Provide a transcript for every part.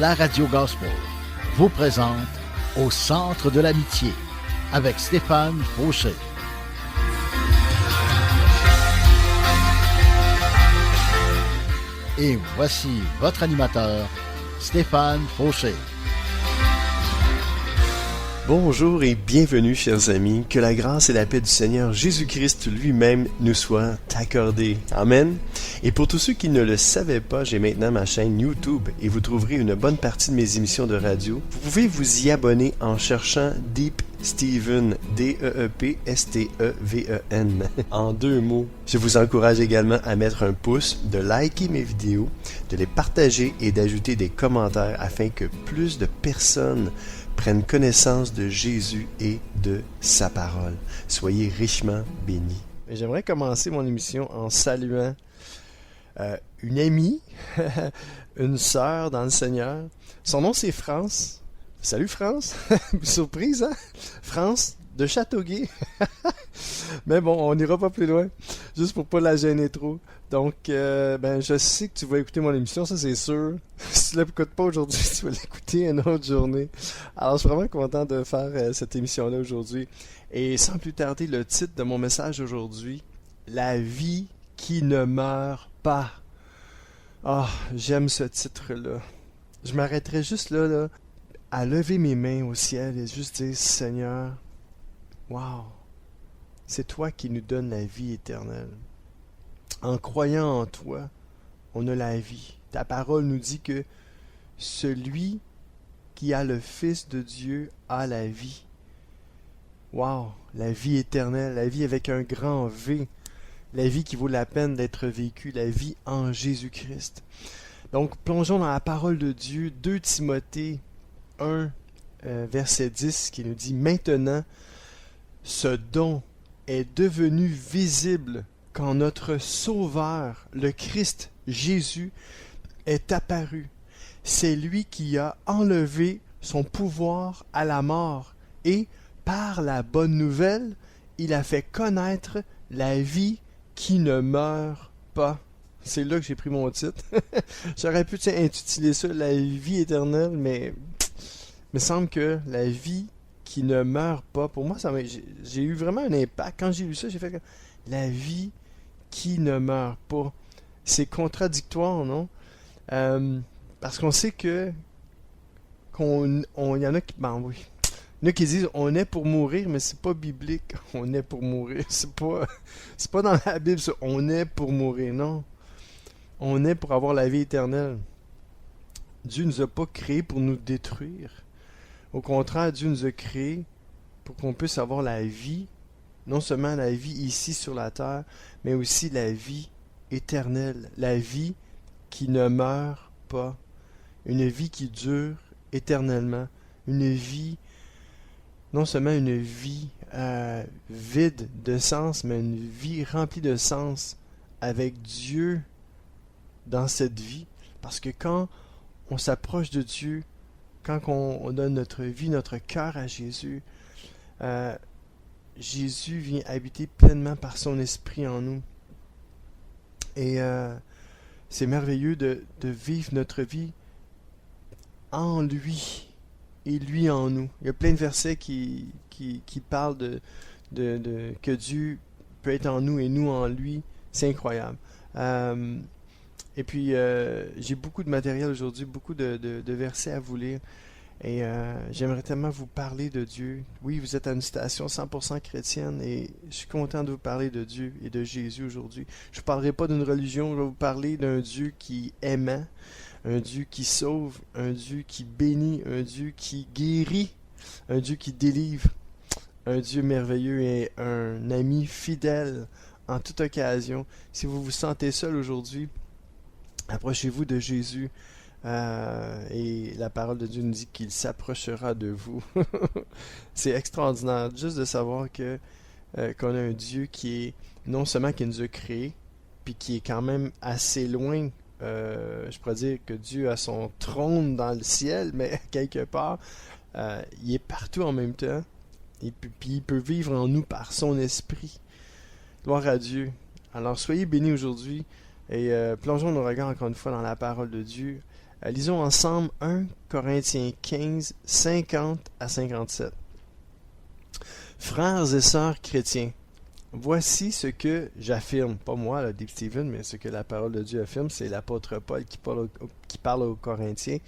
la Radio Gospel vous présente Au centre de l'amitié avec Stéphane Fauché. Et voici votre animateur, Stéphane Fauché. Bonjour et bienvenue, chers amis. Que la grâce et la paix du Seigneur Jésus-Christ lui-même nous soient accordées. Amen. Et pour tous ceux qui ne le savaient pas, j'ai maintenant ma chaîne YouTube et vous trouverez une bonne partie de mes émissions de radio. Vous pouvez vous y abonner en cherchant Deep Steven, D-E-E-P-S-T-E-V-E-N, en 2 mots. Je vous encourage également à mettre un pouce, de liker mes vidéos, de les partager et d'ajouter des commentaires afin que plus de personnes prennent connaissance de Jésus et de sa parole. Soyez richement bénis. J'aimerais commencer mon émission en saluant une amie, une sœur dans le Seigneur. Son nom c'est France. Salut France! Surprise, hein? France de Châteauguay. Mais bon, on n'ira pas plus loin, juste pour pas la gêner trop. Donc, je sais que tu vas écouter mon émission, ça c'est sûr. Si tu ne l'écoutes pas aujourd'hui, tu vas l'écouter une autre journée. Alors, je suis vraiment content de faire cette émission-là aujourd'hui. Et sans plus tarder, le titre de mon message aujourd'hui, La vie qui ne meurt pas. Ah, j'aime ce titre-là. Je m'arrêterai juste là, à lever mes mains au ciel et juste dire, Seigneur, wow, c'est toi qui nous donnes la vie éternelle. En croyant en toi, on a la vie. Ta parole nous dit que celui qui a le Fils de Dieu a la vie. Wow, la vie éternelle, la vie avec un grand V, la vie qui vaut la peine d'être vécue, la vie en Jésus-Christ. Donc, plongeons dans la parole de Dieu, 2 Timothée 1, verset 10, qui nous dit « Maintenant, ce don est devenu visible quand notre Sauveur, le Christ Jésus, est apparu. C'est lui qui a enlevé son pouvoir à la mort et, par la bonne nouvelle, il a fait connaître la vie qui ne meurt pas. » C'est là que j'ai pris mon titre. J'aurais pu intituler ça « La vie éternelle », mais il me semble que la vie qui ne meurt pas, pour moi, j'ai eu vraiment un impact. Quand j'ai lu ça, j'ai fait la vie qui ne meurt pas. C'est contradictoire, non? Parce qu'on sait que il y en a qui, oui. Il y en a qui disent on est pour mourir, mais c'est pas biblique. On est pour mourir. C'est pas dans la Bible, ça. On est pour mourir, non. On est pour avoir la vie éternelle. Dieu nous a pas créés pour nous détruire. Au contraire, Dieu nous a créés pour qu'on puisse avoir la vie, non seulement la vie ici sur la terre, mais aussi la vie éternelle, la vie qui ne meurt pas, une vie qui dure éternellement, une vie, non seulement une vie vide de sens, mais une vie remplie de sens avec Dieu dans cette vie. Parce que quand on s'approche de Dieu, quand on donne notre vie, notre cœur à Jésus, Jésus vient habiter pleinement par son esprit en nous. Et c'est merveilleux de vivre notre vie en lui et lui en nous. Il y a plein de versets qui parlent de que Dieu peut être en nous et nous en lui. C'est incroyable. Et puis, j'ai beaucoup de matériel aujourd'hui, beaucoup de versets à vous lire. Et j'aimerais tellement vous parler de Dieu. Oui, vous êtes à une station 100% chrétienne et je suis content de vous parler de Dieu et de Jésus aujourd'hui. Je ne vous parlerai pas d'une religion, je vais vous parler d'un Dieu qui est aimant, un Dieu qui sauve, un Dieu qui bénit, un Dieu qui guérit, un Dieu qui délivre, un Dieu merveilleux et un ami fidèle en toute occasion. Si vous vous sentez seul aujourd'hui, approchez-vous de Jésus. Et la parole de Dieu nous dit qu'il s'approchera de vous. C'est extraordinaire juste de savoir qu'on a un Dieu qui est non seulement qui nous a créés, puis qui est quand même assez loin. Je pourrais dire que Dieu a son trône dans le ciel, mais quelque part, il est partout en même temps. Et puis il peut vivre en nous par son esprit. Gloire à Dieu. Alors soyez bénis aujourd'hui et plongeons nos regards encore une fois dans la parole de Dieu. Lisons ensemble 1 Corinthiens 15, 50 à 57. Frères et sœurs chrétiens, voici ce que j'affirme, pas moi, là, Dave Stephen, mais ce que la parole de Dieu affirme, c'est l'apôtre Paul qui parle aux Corinthiens.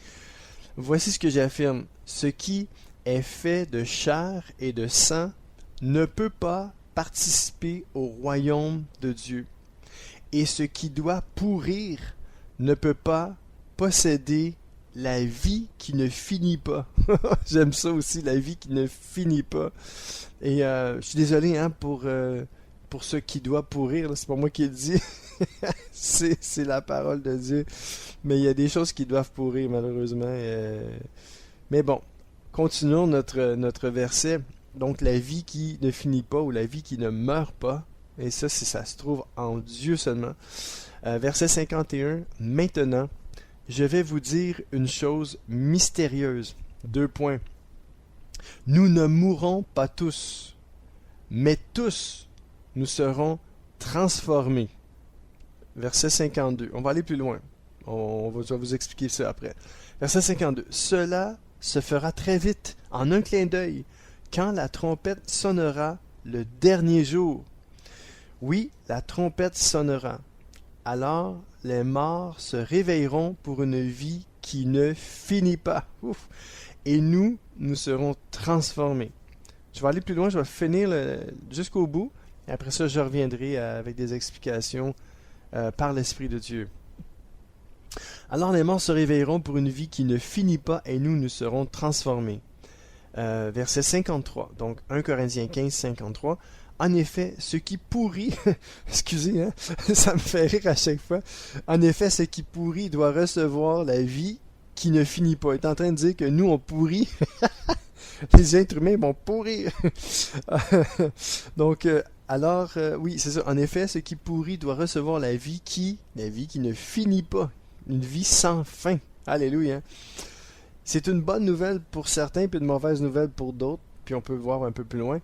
Voici ce que j'affirme, ce qui est fait de chair et de sang ne peut pas participer au royaume de Dieu. Et ce qui doit pourrir ne peut pas posséder la vie qui ne finit pas. J'aime ça aussi, la vie qui ne finit pas. Et je suis désolé pour ce qui doit pourrir, là, c'est pas moi qui le dis. c'est la parole de Dieu. Mais il y a des choses qui doivent pourrir, malheureusement. Mais bon, continuons notre verset. Donc, la vie qui ne finit pas ou la vie qui ne meurt pas. Et ça se trouve en Dieu seulement. Verset 51. Maintenant, je vais vous dire une chose mystérieuse. 2 points. Nous ne mourrons pas tous, mais tous nous serons transformés. Verset 52. On va aller plus loin. Je vais vous expliquer ça après. Verset 52. Cela se fera très vite, en un clin d'œil, quand la trompette sonnera le dernier jour. Oui, la trompette sonnera. Alors les morts se réveilleront pour une vie qui ne finit pas. Ouf. Et nous serons transformés. Je vais aller plus loin, je vais finir jusqu'au bout. Et après ça, je reviendrai avec des explications par l'Esprit de Dieu. Alors les morts se réveilleront pour une vie qui ne finit pas et nous serons transformés. Verset 53, donc 1 Corinthiens 15, 53. En effet, ce qui pourrit, excusez, ça me fait rire à chaque fois. En effet, ce qui pourrit doit recevoir la vie qui ne finit pas. Il est en train de dire que nous, on pourrit. Les êtres humains vont pourrir. Donc, oui, c'est ça. En effet, ce qui pourrit doit recevoir la vie qui ne finit pas. Une vie sans fin. Alléluia. C'est une bonne nouvelle pour certains, puis une mauvaise nouvelle pour d'autres. Puis on peut voir un peu plus loin.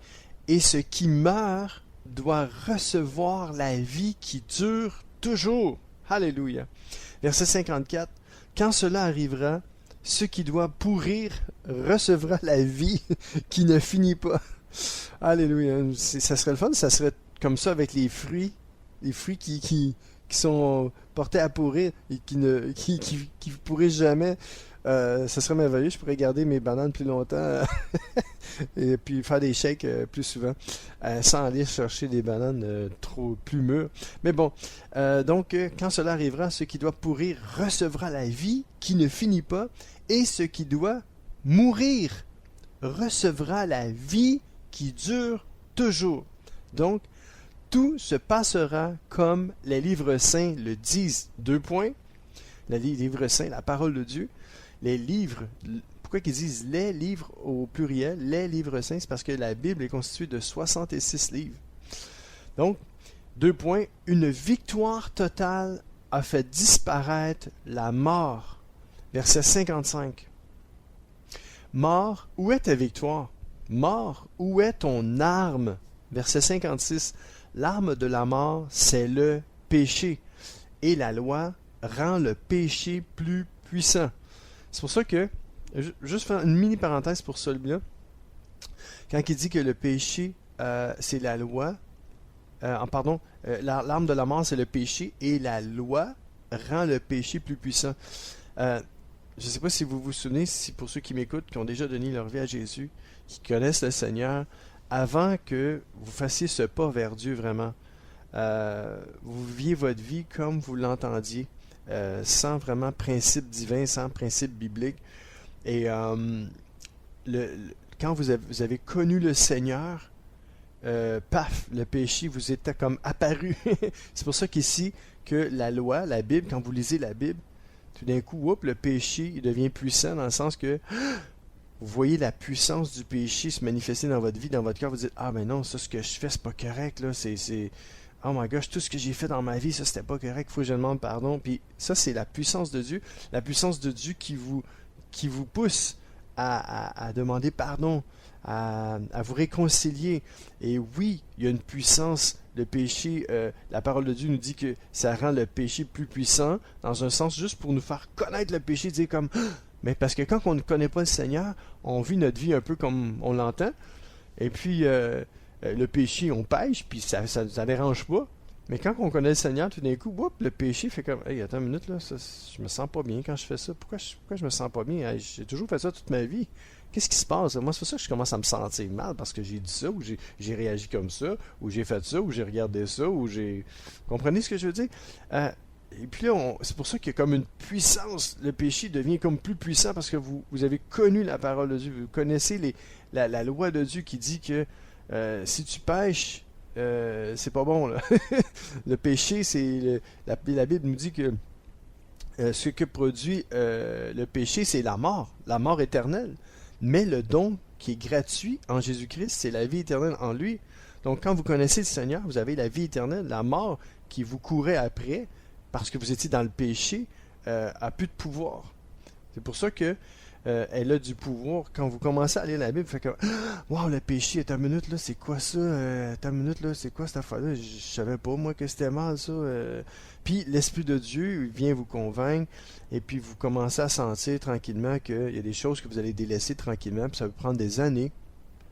Et ce qui meurt doit recevoir la vie qui dure toujours. Alléluia. Verset 54. Quand cela arrivera, ce qui doit pourrir recevra la vie qui ne finit pas. Alléluia. Ça serait le fun, ça serait comme ça avec les fruits. Les fruits qui sont portés à pourrir et qui pourrissent jamais. Ça serait merveilleux, je pourrais garder mes bananes plus longtemps et puis faire des shakes plus souvent sans aller chercher des bananes plus mûres. Mais bon, donc quand cela arrivera, ce qui doit pourrir recevra la vie qui ne finit pas et ce qui doit mourir recevra la vie qui dure toujours. Donc, tout se passera comme les livres saints le disent. 2 points. Les livres saints, la parole de Dieu. Les livres, pourquoi ils disent les livres au pluriel, les livres saints, c'est parce que la Bible est constituée de 66 livres. Donc, 2 points, une victoire totale a fait disparaître la mort. Verset 55. Mort, où est ta victoire? Mort, où est ton arme? Verset 56. L'arme de la mort, c'est le péché. Et la loi rend le péché plus puissant. C'est pour ça que, juste faire une mini parenthèse pour celui-là, quand il dit que le péché, c'est la loi, l'arme de la mort, c'est le péché, et la loi rend le péché plus puissant. Je ne sais pas si vous vous souvenez, si pour ceux qui m'écoutent, qui ont déjà donné leur vie à Jésus, qui connaissent le Seigneur, avant que vous fassiez ce pas vers Dieu vraiment, vous viviez votre vie comme vous l'entendiez, sans vraiment principe divin, sans principe biblique. Et quand vous avez connu le Seigneur, paf, le péché vous était comme apparu. C'est pour ça qu'ici, que la loi, la Bible, quand vous lisez la Bible, tout d'un coup, le péché il devient puissant dans le sens que vous voyez la puissance du péché se manifester dans votre vie, dans votre cœur. Vous dites, ah ben non, ça ce que je fais, c'est pas correct, là, c'est oh my gosh, tout ce que j'ai fait dans ma vie, ça c'était pas correct, il faut que je demande pardon. Puis ça, c'est la puissance de Dieu. La puissance de Dieu qui vous pousse à demander pardon, à vous réconcilier. Et oui, il y a une puissance. Le péché, la parole de Dieu nous dit que ça rend le péché plus puissant, dans un sens juste pour nous faire connaître le péché, dire comme... Mais parce que quand on ne connaît pas le Seigneur, on vit notre vie un peu comme on l'entend. Et puis, le péché, on pêche, puis ça dérange pas. Mais quand on connaît le Seigneur, tout d'un coup, le péché fait comme, hey, attends une minute, là, je me sens pas bien quand je fais ça. Pourquoi je me sens pas bien? Hey, j'ai toujours fait ça toute ma vie. Qu'est-ce qui se passe? Moi, c'est pour ça que je commence à me sentir mal, parce que j'ai dit ça, ou j'ai réagi comme ça, ou j'ai fait ça, ou j'ai regardé ça, ou j'ai... Comprenez ce que je veux dire? Et puis là, c'est pour ça qu'il y a comme une puissance. Le péché devient comme plus puissant, parce que vous avez connu la parole de Dieu. Vous connaissez la loi de Dieu qui dit que si tu pêches, c'est pas bon, là. Le péché, c'est... La Bible nous dit que ce que produit le péché, c'est la mort éternelle. Mais le don qui est gratuit en Jésus-Christ, c'est la vie éternelle en lui. Donc quand vous connaissez le Seigneur, vous avez la vie éternelle. La mort qui vous courait après, parce que vous étiez dans le péché, a plus de pouvoir. C'est pour ça que elle a du pouvoir. Quand vous commencez à lire la Bible, vous faites comme « Wow, le péché, attends une minute, là, c'est quoi ça? Attends une minute, là, c'est quoi cette affaire-là? Je savais pas, moi, que c'était mal, ça. » Puis l'Esprit de Dieu vient vous convaincre, et puis vous commencez à sentir tranquillement qu'il y a des choses que vous allez délaisser tranquillement, puis ça va prendre des années.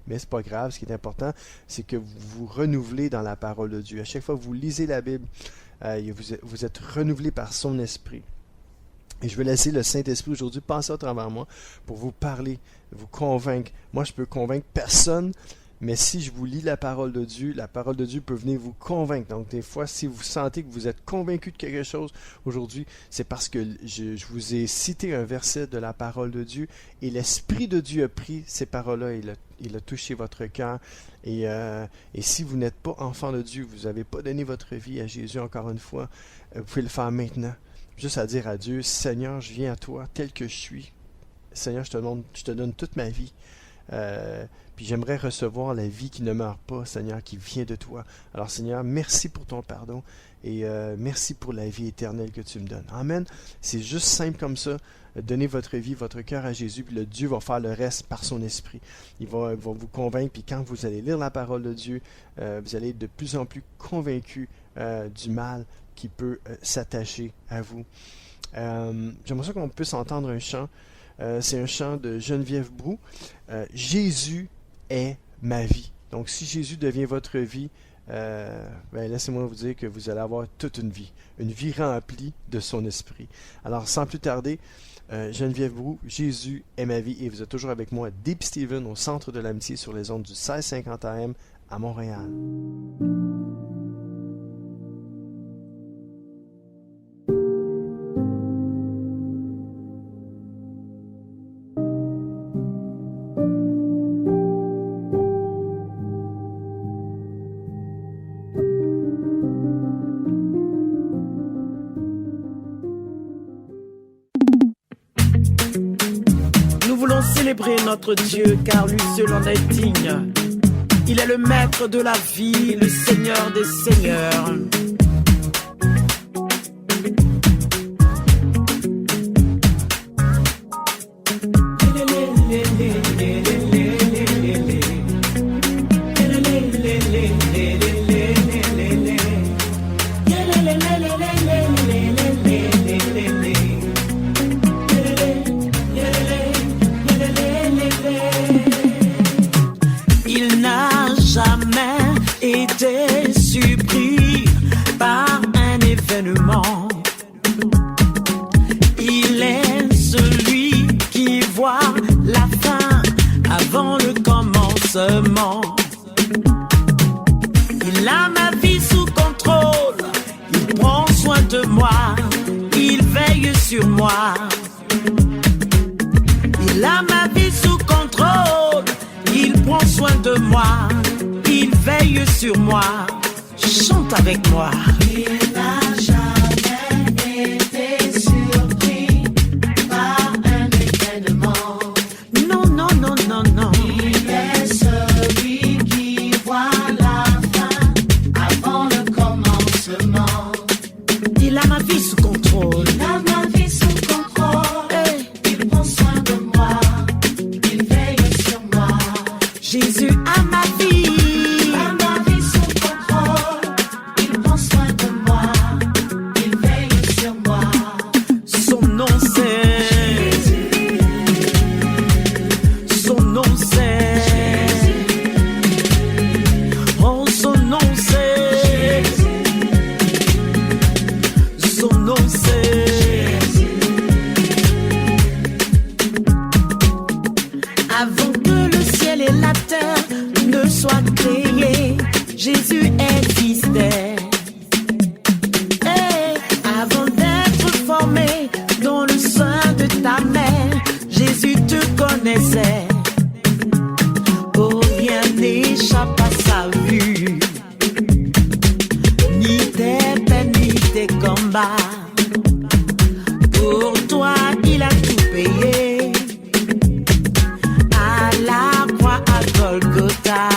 Mais c'est pas grave. Ce qui est important, c'est que vous vous renouvelez dans la parole de Dieu. À chaque fois que vous lisez la Bible, vous êtes renouvelé par son esprit. Et je vais laisser le Saint-Esprit aujourd'hui passer à travers moi pour vous parler, vous convaincre. Moi, je peux convaincre personne, mais si je vous lis la parole de Dieu peut venir vous convaincre. Donc, des fois, si vous sentez que vous êtes convaincu de quelque chose aujourd'hui, c'est parce que je vous ai cité un verset de la parole de Dieu et l'Esprit de Dieu a pris ces paroles-là et il a touché votre cœur. Et si vous n'êtes pas enfant de Dieu, vous n'avez pas donné votre vie à Jésus encore une fois, vous pouvez le faire maintenant. Juste à dire à Dieu, Seigneur, je viens à toi tel que je suis. Seigneur, je te donne toute ma vie. Puis j'aimerais recevoir la vie qui ne meurt pas, Seigneur, qui vient de toi. Alors Seigneur, merci pour ton pardon et merci pour la vie éternelle que tu me donnes. Amen. C'est juste simple comme ça. Donnez votre vie, votre cœur à Jésus, puis le Dieu va faire le reste par son esprit. Il va vous convaincre, puis quand vous allez lire la parole de Dieu, vous allez être de plus en plus convaincu du mal qui peut s'attacher à vous. J'aimerais ça qu'on puisse entendre un chant. C'est un chant de Geneviève Brou. Jésus est ma vie. Donc, si Jésus devient votre vie, laissez-moi vous dire que vous allez avoir toute une vie remplie de son esprit. Alors, sans plus tarder, Geneviève Brou, Jésus est ma vie, et vous êtes toujours avec moi, Deep Steven, au centre de l'amitié, sur les ondes du 1650 AM à Montréal. Célébrer notre Dieu, car lui seul en est digne. Il est le maître de la vie, le Seigneur des seigneurs. Il est celui qui voit la fin avant le commencement. Il a ma vie sous contrôle, il prend soin de moi, il veille sur moi. Il a ma vie sous contrôle, il prend soin de moi, il veille sur moi. Chante avec moi. Il n'a jamais été surpris par un événement. Non, non, non, non, non. Il est celui qui voit la fin avant le commencement. Il a ma vie sous contrôle. Il a ma vie sous contrôle. Hey. Il prend soin de moi. Il veille sur moi. le sais. Avant que le ciel et la terre ne soient créés, Jésus existait. Et avant d'être formé dans le sein de ta mère, Jésus te connaissait. Oh, rien n'échappe à sa vue, ni tes peines, ni tes combats. Pour toi, il a tout payé à la croix à Golgotha.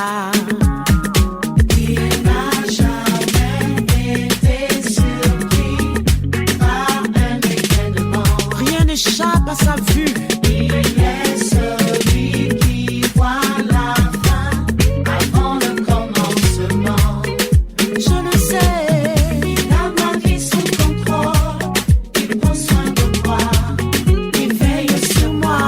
Il n'a jamais été surpris par un événement. Rien n'échappe à sa vue. Il est celui qui voit la fin avant le commencement. Je le sais. Il a ma vie sous contrôle. Il prend soin de moi. Il veille sur moi,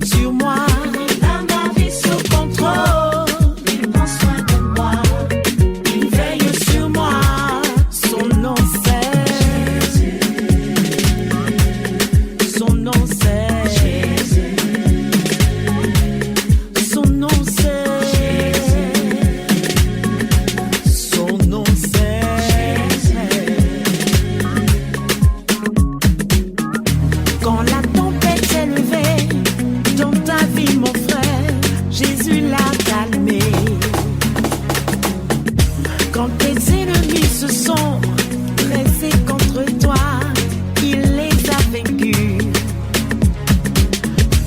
sur moi. Il a ma vie sous contrôle. Il prend soin de moi. Il veille sur moi. Son nom c'est Jésus. Son nom c'est Jésus. Son nom c'est Jésus. Son nom c'est Quand la tempête s'est levée dans ta vie, mon frère, Jésus l'a calmé. Quand tes ennemis se sont dressés contre toi, il les a vaincus.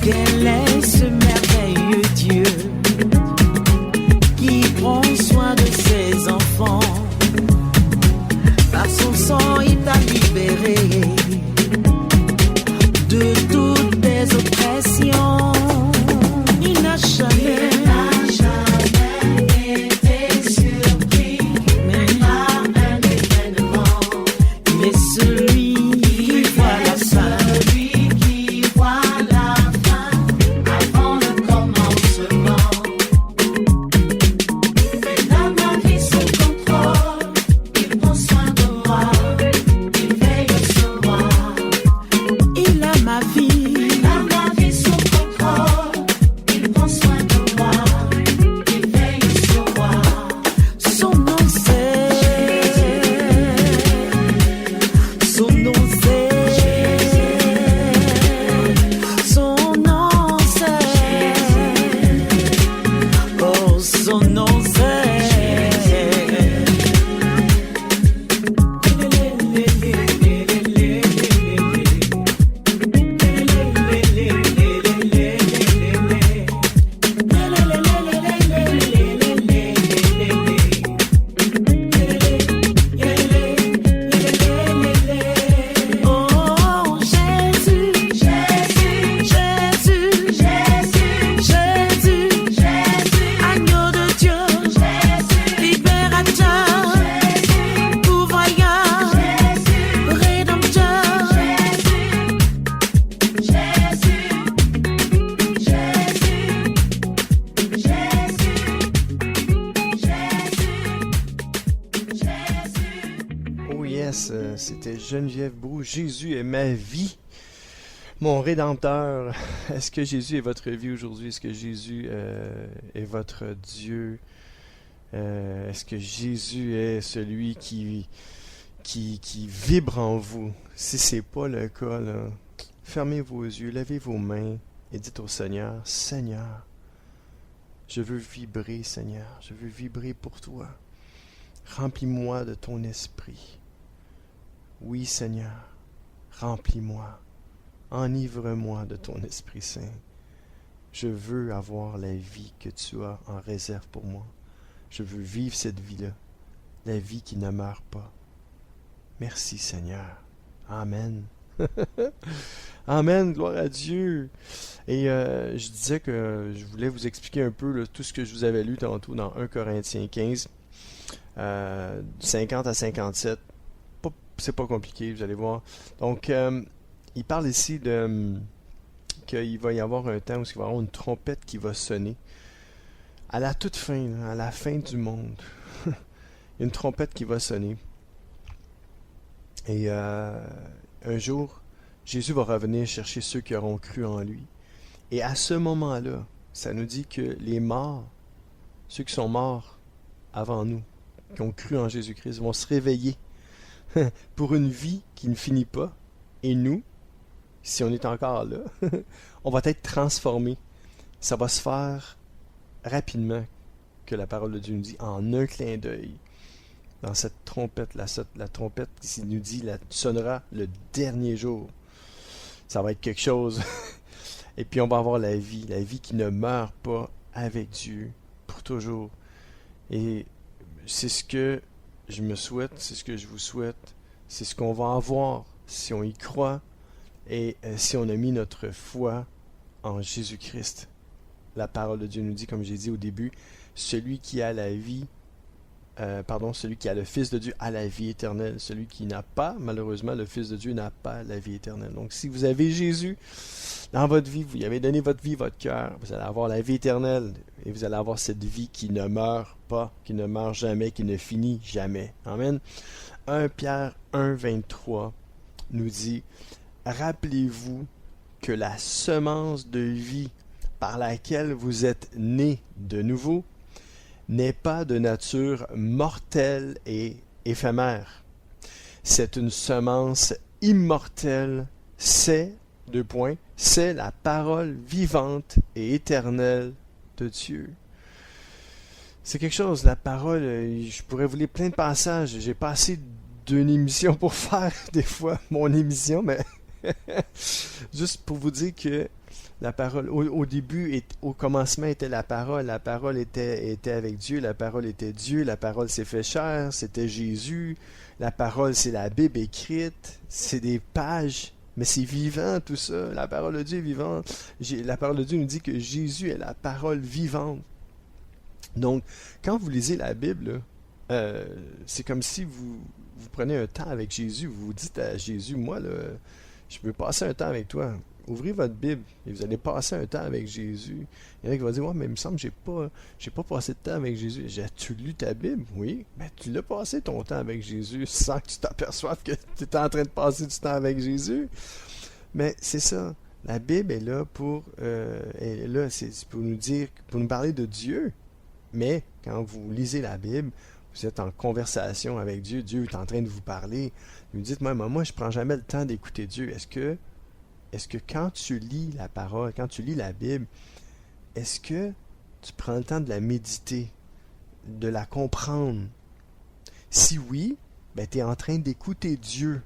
Quel est ce merveilleux Dieu qui prend soin de ses enfants? Par son sang, il t'a libéré de toutes tes oppressions. Il n'a jamais été surpris par un événement. Il est celui qui voit la fin. Celui qui voit la fin avant le commencement. Il a ma vie sous contrôle. Il prend soin de moi. Il veille sur moi. Il a ma vie. Il a ma vie sous contrôle. Il prend soin de moi. Il veille sur moi. Son nom c'est Son nom c'est Son nom c'est Oh, son nom c'est Oh, Jésus, Jésus, Jésus, Jésus, Jésus, Jésus, agneau de Dieu, Jésus, libérateur, pourvoyeur, rédempteur. Jésus, Jésus, Jésus. Oh yes, c'était Geneviève Brou. Jésus est ma vie, mon Rédempteur. Est-ce que Jésus est votre vie aujourd'hui? Est-ce que Jésus est votre Dieu? Est-ce que Jésus est celui qui vibre en vous? Si c'est pas le cas, là, fermez vos yeux, levez vos mains et dites au Seigneur, Seigneur, je veux vibrer, Seigneur, je veux vibrer pour toi. Remplis-moi de ton esprit. Oui, Seigneur, remplis-moi. Enivre-moi de ton Esprit Saint. Je veux avoir la vie que tu as en réserve pour moi. Je veux vivre cette vie-là, la vie qui ne meurt pas. Merci, Seigneur. Amen. Amen, gloire à Dieu. Et je disais que je voulais vous expliquer un peu là, tout ce que je vous avais lu tantôt dans 1 Corinthiens 15. 50 à 57, c'est pas compliqué, vous allez voir. Donc, il parle ici de qu'il va y avoir un temps où il va y avoir une trompette qui va sonner. À la toute fin, là, à la fin du monde, il y a une trompette qui va sonner. Et un jour, Jésus va revenir chercher ceux qui auront cru en lui. Et à ce moment-là, ça nous dit que les morts, ceux qui sont morts avant nous, qui ont cru en Jésus-Christ, vont se réveiller pour une vie qui ne finit pas. Et nous, si on est encore là, on va être transformés. Ça va se faire rapidement, que la parole de Dieu nous dit, en un clin d'œil. Dans cette trompette, la trompette qui nous dit, sonnera le dernier jour. Ça va être quelque chose. Et puis on va avoir la vie qui ne meurt pas avec Dieu pour toujours. Et c'est ce que je me souhaite, c'est ce que je vous souhaite, c'est ce qu'on va avoir si on y croit et si on a mis notre foi en Jésus-Christ. La parole de Dieu nous dit, comme j'ai dit au début, celui qui a la vie, celui qui a le Fils de Dieu a la vie éternelle. Celui qui n'a pas, malheureusement, le Fils de Dieu n'a pas la vie éternelle. Donc si vous avez Jésus dans votre vie, vous y avez donné votre vie, votre cœur, vous allez avoir la vie éternelle et vous allez avoir cette vie qui ne meurt pas, qui ne meurt jamais, qui ne finit jamais. Amen. 1 Pierre 1, 23 nous dit, rappelez-vous que la semence de vie par laquelle vous êtes nés de nouveau n'est pas de nature mortelle et éphémère. C'est une semence immortelle, c'est la parole vivante et éternelle de Dieu. C'est quelque chose, la parole, je pourrais vous lire plein de passages, j'ai pas assez d'une émission pour faire des fois mon émission, mais juste pour vous dire que la parole, au début, au commencement était la parole était avec Dieu, la parole était Dieu, la parole s'est fait chair, c'était Jésus, la parole c'est la Bible écrite, c'est des pages, mais c'est vivant tout ça, la parole de Dieu est vivante, la parole de Dieu nous dit que Jésus est la parole vivante. Donc, quand vous lisez la Bible, c'est comme si vous prenez un temps avec Jésus, vous vous dites à Jésus, moi, là, je veux passer un temps avec toi. Ouvrez votre Bible et vous allez passer un temps avec Jésus. Il y en a qui vont dire, ouais, mais il me semble que j'ai pas passé de temps avec Jésus. As-tu lu ta Bible? Oui. Mais tu l'as passé ton temps avec Jésus sans que tu t'aperçoives que tu étais en train de passer du temps avec Jésus. Mais c'est ça. La Bible est là c'est pour nous dire, pour nous parler de Dieu. Mais quand vous lisez la Bible, vous êtes en conversation avec Dieu. Dieu est en train de vous parler. Vous me dites, moi, je prends jamais le temps d'écouter Dieu. Est-ce que quand tu lis la parole, quand tu lis la Bible, est-ce que tu prends le temps de la méditer, de la comprendre? Si oui, ben tu es en train d'écouter Dieu.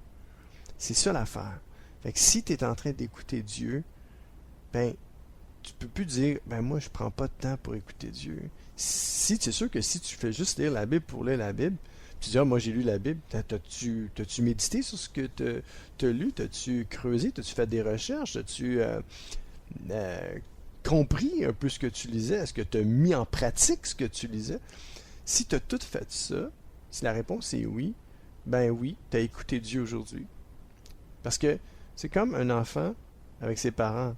C'est ça l'affaire. Fait que si tu es en train d'écouter Dieu, ben tu peux plus dire, ben moi je prends pas de temps pour écouter Dieu. C'est sûr que si tu fais juste lire la Bible pour lire la Bible, tu dis, moi j'ai lu la Bible, t'as-tu médité sur ce que t'as lu? T'as-tu creusé? T'as-tu fait des recherches? T'as-tu compris un peu ce que tu lisais? Est-ce que tu as mis en pratique ce que tu lisais? Si tu as tout fait ça, si la réponse est oui, ben oui, tu as écouté Dieu aujourd'hui. Parce que c'est comme un enfant avec ses parents.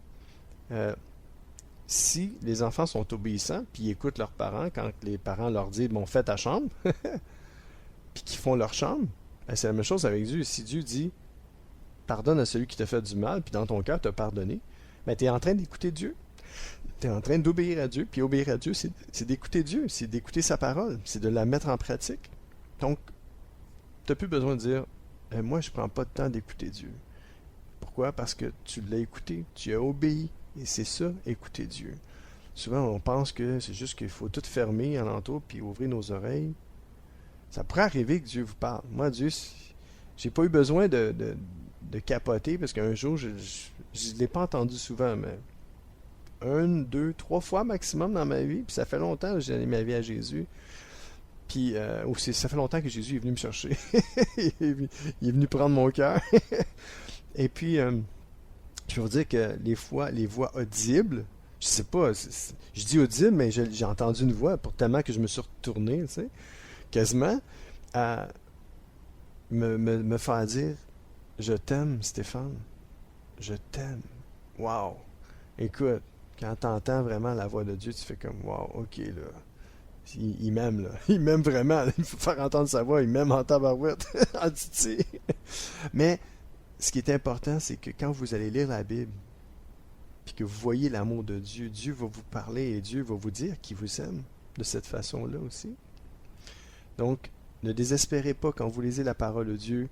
Si les enfants sont obéissants, puis ils écoutent leurs parents quand les parents leur disent, bon, fais ta chambre, puis qu'ils font leur chambre, ben c'est la même chose avec Dieu. Si Dieu dit, pardonne à celui qui t'a fait du mal, puis dans ton cœur t'as pardonné, ben tu es en train d'écouter Dieu. Tu es en train d'obéir à Dieu, puis obéir à Dieu, c'est d'écouter Dieu, c'est d'écouter sa parole, c'est de la mettre en pratique. Donc, tu n'as plus besoin de dire, moi je prends pas de temps d'écouter Dieu. Pourquoi? Parce que tu l'as écouté, tu as obéi, et c'est ça, écouter Dieu. Souvent, on pense que c'est juste qu'il faut tout fermer alentour, puis ouvrir nos oreilles. Ça pourrait arriver que Dieu vous parle. Moi, Dieu, j'ai pas eu besoin de capoter, parce qu'un jour, je ne l'ai pas entendu souvent, mais 1, 2, 3 fois maximum dans ma vie, puis ça fait longtemps que j'ai donné ma vie à Jésus. Puis, ça fait longtemps que Jésus est venu me chercher. Il est venu prendre mon cœur. Et puis, je vais vous dire que les voix audibles, je sais pas, je dis audible, mais j'ai entendu une voix, pour tellement que je me suis retourné, tu sais, quasiment, à me faire dire, je t'aime, Stéphane, je t'aime. Wow! Écoute, quand tu entends vraiment la voix de Dieu, tu fais comme, wow, ok, là, il m'aime, là, il m'aime vraiment, il faut faire entendre sa voix, il m'aime en tabarouette, en titi. Mais ce qui est important, c'est que quand vous allez lire la Bible, puis que vous voyez l'amour de Dieu, Dieu va vous parler et Dieu va vous dire qu'il vous aime de cette façon-là aussi. Donc, ne désespérez pas quand vous lisez la parole de Dieu.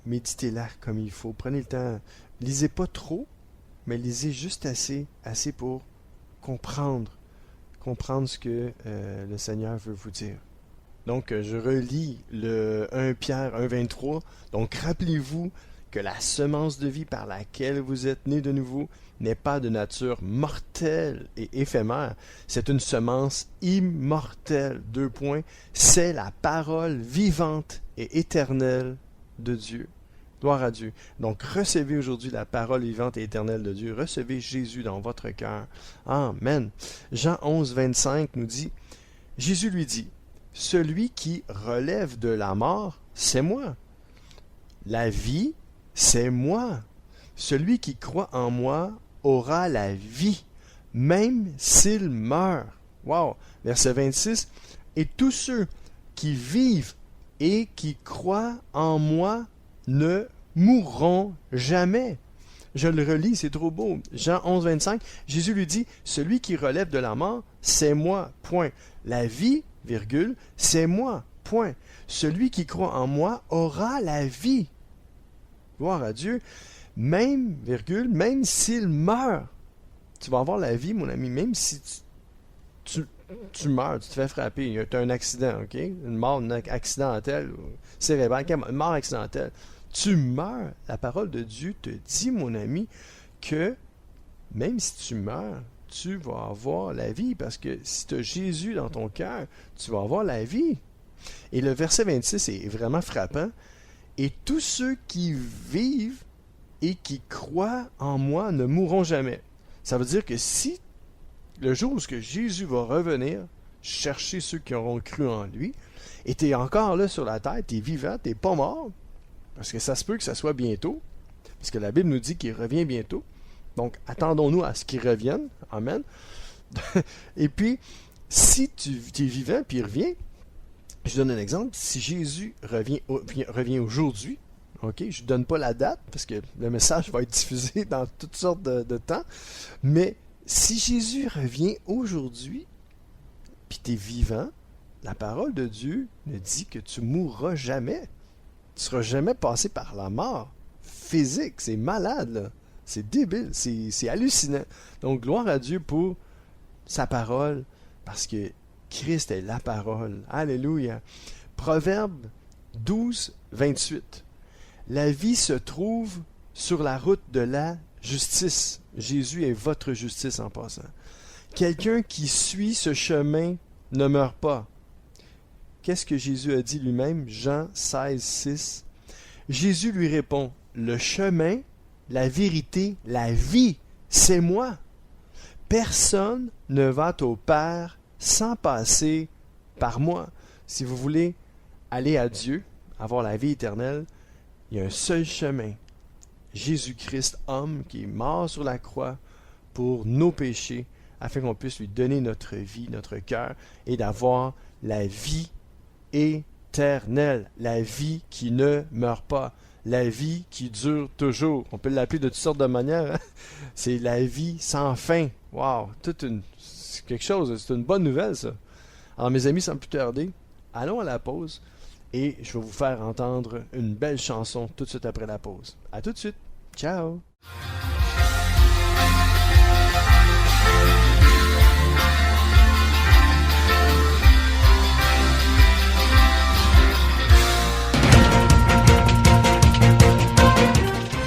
Méditez-la comme il faut. Prenez le temps. Lisez pas trop, mais lisez juste assez pour comprendre ce que le Seigneur veut vous dire. Donc, je relis le 1 Pierre 1,23. Donc, rappelez-vous que la semence de vie par laquelle vous êtes nés de nouveau n'est pas de nature mortelle et éphémère. C'est une semence immortelle. 2 points. C'est la parole vivante et éternelle de Dieu. Gloire à Dieu. Donc, recevez aujourd'hui la parole vivante et éternelle de Dieu. Recevez Jésus dans votre cœur. Amen. Jean 11, 25 nous dit, Jésus lui dit, « Celui qui relève de la mort, c'est moi. La vie, c'est moi. Celui qui croit en moi aura la vie, même s'il meurt. » Wow! Verset 26, « Et tous ceux qui vivent et qui croient en moi ne mourront jamais. » Je le relis, c'est trop beau. Jean 11, 25, Jésus lui dit, « Celui qui relève de la mort, c'est moi. Point. La vie, virgule, c'est moi. Point. Celui qui croit en moi aura la vie. » Gloire à Dieu. Même, virgule, même s'il meurt, tu vas avoir la vie, mon ami, même si tu meurs, tu te fais frapper, tu as un accident, ok? Une mort accidentelle, cérébrale, une mort accidentelle. Tu meurs. La parole de Dieu te dit, mon ami, que même si tu meurs, tu vas avoir la vie, parce que si tu as Jésus dans ton cœur, tu vas avoir la vie. Et le verset 26 est vraiment frappant. « Et tous ceux qui vivent et qui croient en moi ne mourront jamais. » Ça veut dire que si le jour où Jésus va revenir chercher ceux qui auront cru en lui, et tu es encore là sur la terre, tu es vivant, tu n'es pas mort, parce que ça se peut que ça soit bientôt, parce que la Bible nous dit qu'il revient bientôt. Donc, attendons-nous à ce qu'il revienne. Amen. Et puis, si tu es vivant puis il revient, je donne un exemple. Si Jésus revient aujourd'hui, ok, je ne donne pas la date parce que le message va être diffusé dans toutes sortes de temps, mais si Jésus revient aujourd'hui, puis tu es vivant, la parole de Dieu nous dit que tu mourras jamais. Tu ne seras jamais passé par la mort physique. C'est malade, là. C'est débile. C'est hallucinant. Donc, gloire à Dieu pour sa parole, parce que Christ est la parole. Alléluia. Proverbe 12, 28. La vie se trouve sur la route de la justice. Jésus est votre justice en passant. Quelqu'un qui suit ce chemin ne meurt pas. Qu'est-ce que Jésus a dit lui-même? Jean 16, 6. Jésus lui répond, le chemin, la vérité, la vie, c'est moi. Personne ne va au Père sans passer par moi. Si vous voulez aller à Dieu, avoir la vie éternelle, il y a un seul chemin. Jésus-Christ, homme, qui est mort sur la croix pour nos péchés, afin qu'on puisse lui donner notre vie, notre cœur, et d'avoir la vie éternelle, la vie qui ne meurt pas, la vie qui dure toujours. On peut l'appeler de toutes sortes de manières. Hein? C'est la vie sans fin. Wow! C'est quelque chose, c'est une bonne nouvelle, ça. Alors, mes amis, sans plus tarder, allons à la pause et je vais vous faire entendre une belle chanson tout de suite après la pause. À tout de suite. Ciao!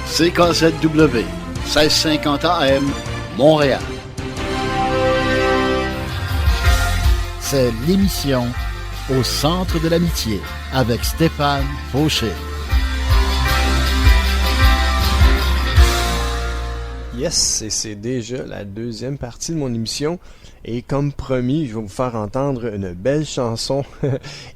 CKZW 1650 AM, Montréal. C'est l'émission Au centre de l'amitié avec Stéphane Fauché. Yes, et c'est déjà la deuxième partie de mon émission. Et comme promis, je vais vous faire entendre une belle chanson.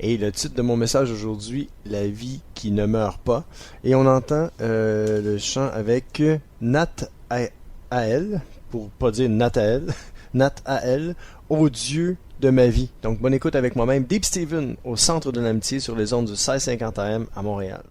Et le titre de mon message aujourd'hui, La vie qui ne meurt pas. Et on entend le chant avec Nathanaël, pour pas dire Nathaël, Nathanaël, ô Dieu de ma vie. Donc bonne écoute avec moi-même, Deep Steven, au centre de l'amitié sur les ondes du 1650 AM à Montréal.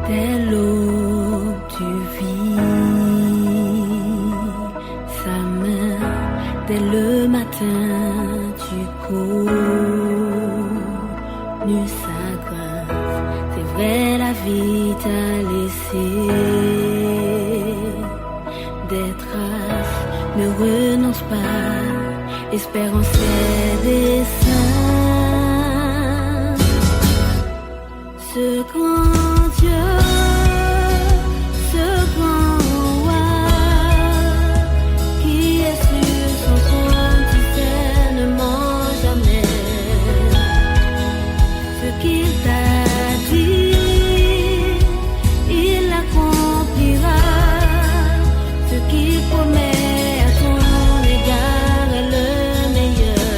Dès l'aube tu vis sa main, dès le matin tu connu sa grâce. C'est vrai, la vie t'a laissé des traces. Ne renonce pas, espère en ses desseins. Ce grand Dieu, ce grand roi, qui est sur son trône, tu sais, ne ment jamais. Ce qu'il t'a dit, il l'accomplira. Ce qu'il promet à ton égard est le meilleur.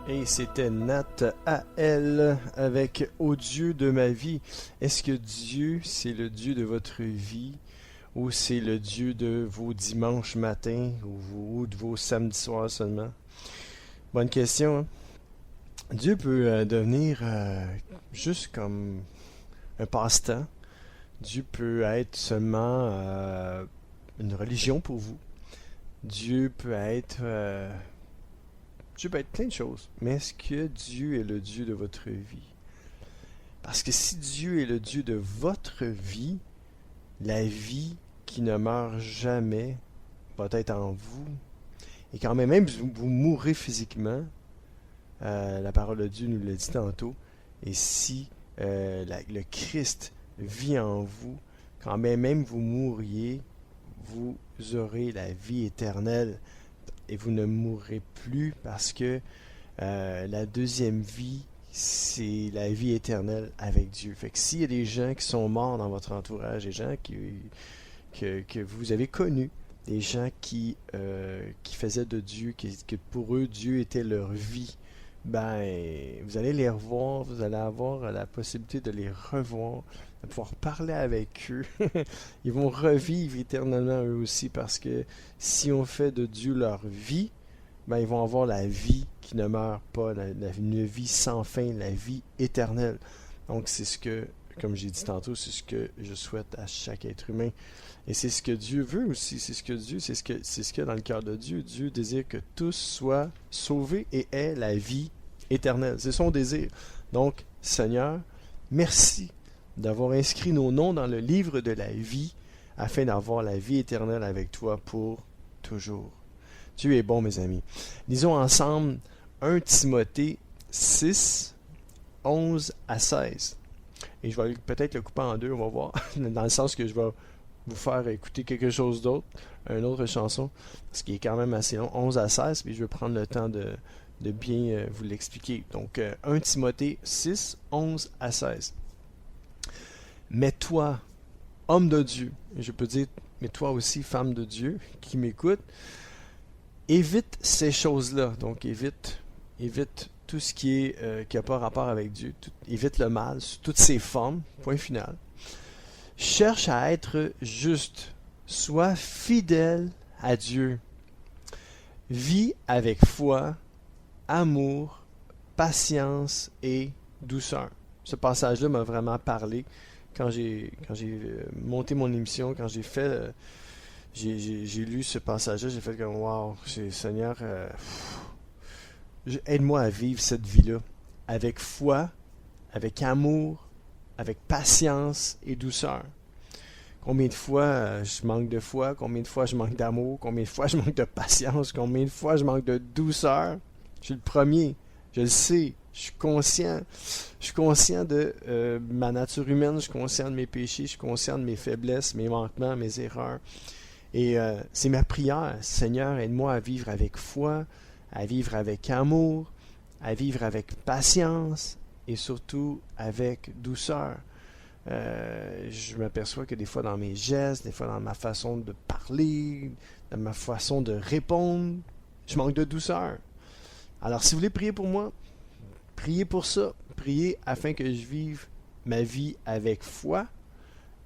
Et c'était Nat A.L. avec « Ô Dieu de ma vie ». Est-ce que Dieu, c'est le Dieu de votre vie ou c'est le Dieu de vos dimanches matins ou de vos samedis soirs seulement? Bonne question, hein? Dieu peut devenir juste comme un passe-temps. Dieu peut être seulement une religion pour vous. Dieu peut être plein de choses. Mais est-ce que Dieu est le Dieu de votre vie? Parce que si Dieu est le Dieu de votre vie, la vie qui ne meurt jamais va être en vous. Et quand même vous mourrez physiquement, la parole de Dieu nous l'a dit tantôt, et si le Christ vit en vous, quand même vous mourriez, vous aurez la vie éternelle et vous ne mourrez plus parce que la deuxième vie, c'est la vie éternelle avec Dieu. Fait que s'il y a des gens qui sont morts dans votre entourage, des gens que vous avez connus, des gens qui faisaient de Dieu, que pour eux Dieu était leur vie, ben vous allez les revoir, vous allez avoir la possibilité de les revoir, de pouvoir parler avec eux. Ils vont revivre éternellement eux aussi, parce que si on fait de Dieu leur vie, ben ils vont avoir la vie qui ne meurt pas, une vie sans fin, la vie éternelle. Donc c'est ce que, comme j'ai dit tantôt, c'est ce que je souhaite à chaque être humain. Et c'est ce que Dieu veut aussi, c'est ce qu'il y a dans le cœur de Dieu. Dieu désire que tous soient sauvés et aient la vie éternelle. C'est son désir. Donc, Seigneur, merci d'avoir inscrit nos noms dans le livre de la vie afin d'avoir la vie éternelle avec toi pour toujours. Dieu est bon, mes amis. Lisons ensemble 1 Timothée 6, 11 à 16. Et je vais peut-être le couper en deux, on va voir, dans le sens que je vais vous faire écouter quelque chose d'autre, une autre chanson, ce qui est quand même assez long, 11 à 16, puis je vais prendre le temps de bien vous l'expliquer. Donc, 1 Timothée 6, 11 à 16. Mais toi, homme de Dieu, et je peux dire, mais toi aussi, femme de Dieu, qui m'écoute, évite ces choses-là. Donc, évite tout ce qui n'a pas rapport avec Dieu. Évite le mal sous toutes ses formes. Point final. Cherche à être juste. Sois fidèle à Dieu. Vis avec foi, amour, patience et douceur. Ce passage-là m'a vraiment parlé quand j'ai monté mon émission, quand j'ai fait... J'ai lu ce passage-là, j'ai fait comme « Wow, Seigneur, aide-moi à vivre cette vie-là avec foi, avec amour, avec patience et douceur. » Combien de fois je manque de foi, combien de fois je manque d'amour, combien de fois je manque de patience, combien de fois je manque de douceur. Je suis le premier, je le sais, je suis conscient de ma nature humaine, je suis conscient de mes péchés, je suis conscient de mes faiblesses, mes manquements, mes erreurs. Et c'est ma prière, Seigneur, aide-moi à vivre avec foi, à vivre avec amour, à vivre avec patience et surtout avec douceur. Je m'aperçois que des fois dans mes gestes, des fois dans ma façon de parler, dans ma façon de répondre, je manque de douceur. Alors si vous voulez prier pour moi, priez pour ça. Priez afin que je vive ma vie avec foi,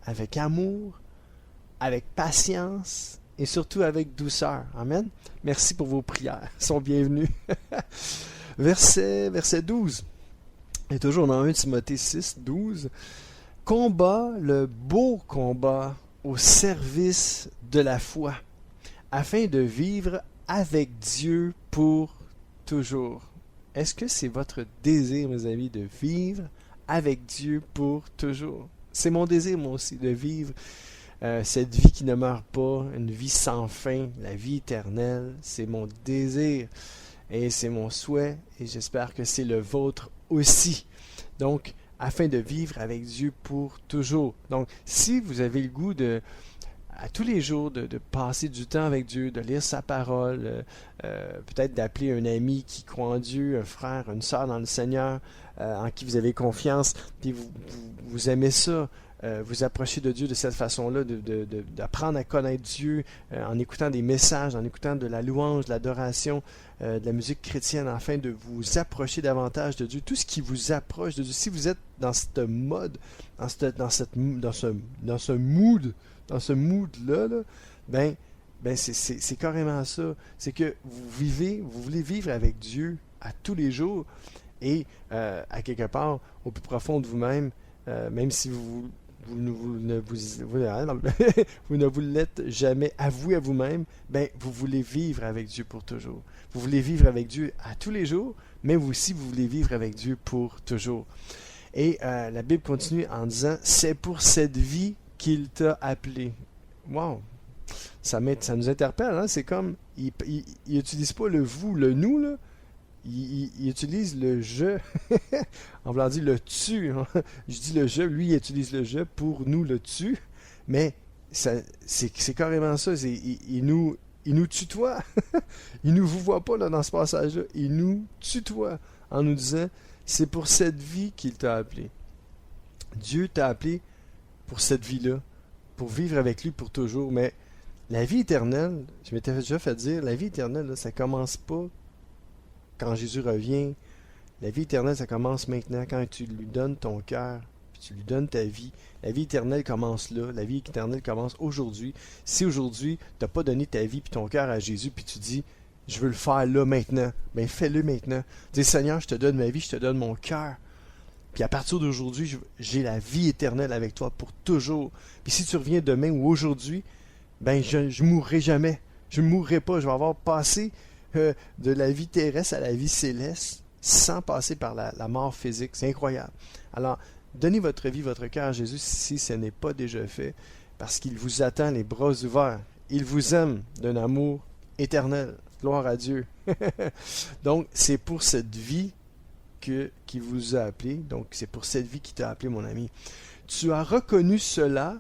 avec amour, avec patience et surtout avec douceur. Amen. Merci pour vos prières. Ils sont bienvenus. Verset 12. Et toujours dans 1 Timothée 6, 12. Combat le beau combat au service de la foi, afin de vivre avec Dieu pour toujours. Est-ce que c'est votre désir, mes amis, de vivre avec Dieu pour toujours? C'est mon désir, moi aussi, de vivre cette vie qui ne meurt pas, une vie sans fin, la vie éternelle. C'est mon désir et c'est mon souhait et j'espère que c'est le vôtre aussi. Donc, afin de vivre avec Dieu pour toujours. Donc, si vous avez le goût à tous les jours de passer du temps avec Dieu, de lire sa parole, peut-être d'appeler un ami qui croit en Dieu, un frère, une sœur dans le Seigneur, en qui vous avez confiance, puis vous aimez ça, vous approcher de Dieu de cette façon-là, d'apprendre à connaître Dieu en écoutant des messages, en écoutant de la louange, de l'adoration, de la musique chrétienne, afin de vous approcher davantage de Dieu. Tout ce qui vous approche de Dieu. Si vous êtes dans ce mode, dans ce mood-là, ben c'est carrément ça. C'est que vous voulez vivre avec Dieu à tous les jours et à quelque part, au plus profond de vous-même, même si vous ne vous l'êtes jamais avoué à vous-même, ben vous voulez vivre avec Dieu pour toujours. Vous voulez vivre avec Dieu à tous les jours, mais vous aussi vous voulez vivre avec Dieu pour toujours. Et la Bible continue en disant, c'est pour cette vie qu'il t'a appelé. Wow! Ça nous interpelle, hein? C'est comme, il n'utilise pas le vous, le nous, là. Il utilise le je, en voulant dire le tu. Hein? Je dis le je, lui il utilise le je pour nous le tu, mais c'est carrément ça. Il nous tutoie. Il nous vous voit pas là, dans ce passage-là. Il nous tutoie en nous disant, c'est pour cette vie qu'il t'a appelé. Dieu t'a appelé pour cette vie-là, pour vivre avec lui pour toujours. Mais la vie éternelle, je m'étais déjà fait dire, la vie éternelle, là, ça commence pas quand Jésus revient. La vie éternelle, ça commence maintenant, quand tu lui donnes ton cœur, puis tu lui donnes ta vie. La vie éternelle commence là. La vie éternelle commence aujourd'hui. Si aujourd'hui, tu n'as pas donné ta vie puis ton cœur à Jésus, puis tu dis, je veux le faire là, maintenant, bien fais-le maintenant. Dis, Seigneur, je te donne ma vie, je te donne mon cœur. Puis à partir d'aujourd'hui, j'ai la vie éternelle avec toi pour toujours. Puis si tu reviens demain ou aujourd'hui, ben je mourrai jamais. Je ne mourrai pas. Je vais avoir passé de la vie terrestre à la vie céleste sans passer par la mort physique. C'est incroyable. Alors, donnez votre vie, votre cœur à Jésus si ce n'est pas déjà fait, parce qu'il vous attend les bras ouverts. Il vous aime d'un amour éternel. Gloire à Dieu. Donc, c'est pour cette vie qui vous a appelé. Donc, c'est pour cette vie qui t'a appelé, mon ami. Tu as reconnu cela,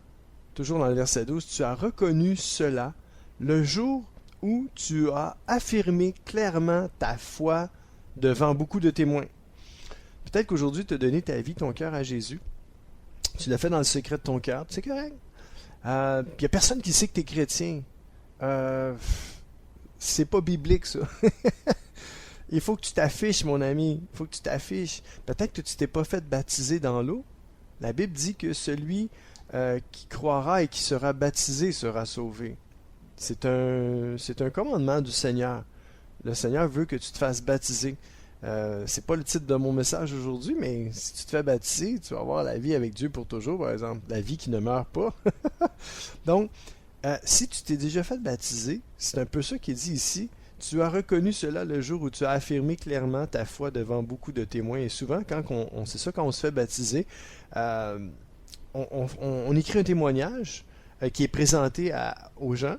toujours dans le verset 12, tu as reconnu cela le jour où tu as affirmé clairement ta foi devant beaucoup de témoins. Peut-être qu'aujourd'hui, tu as donné ta vie, ton cœur à Jésus. Tu l'as fait dans le secret de ton cœur. C'est correct. Il n'y a personne qui sait que tu es chrétien. C'est pas biblique, ça. Il faut que tu t'affiches, mon ami. Il faut que tu t'affiches. Peut-être que tu t'es pas fait baptiser dans l'eau. La Bible dit que celui qui croira et qui sera baptisé sera sauvé. C'est un commandement du Seigneur. Le Seigneur veut que tu te fasses baptiser. C'est pas le titre de mon message aujourd'hui, mais si tu te fais baptiser, tu vas avoir la vie avec Dieu pour toujours, par exemple. La vie qui ne meurt pas. Donc, si tu t'es déjà fait baptiser, c'est un peu ça qui est dit ici. Tu as reconnu cela le jour où tu as affirmé clairement ta foi devant beaucoup de témoins. Et souvent, quand on c'est ça, quand on se fait baptiser, on écrit un témoignage qui est présenté aux gens.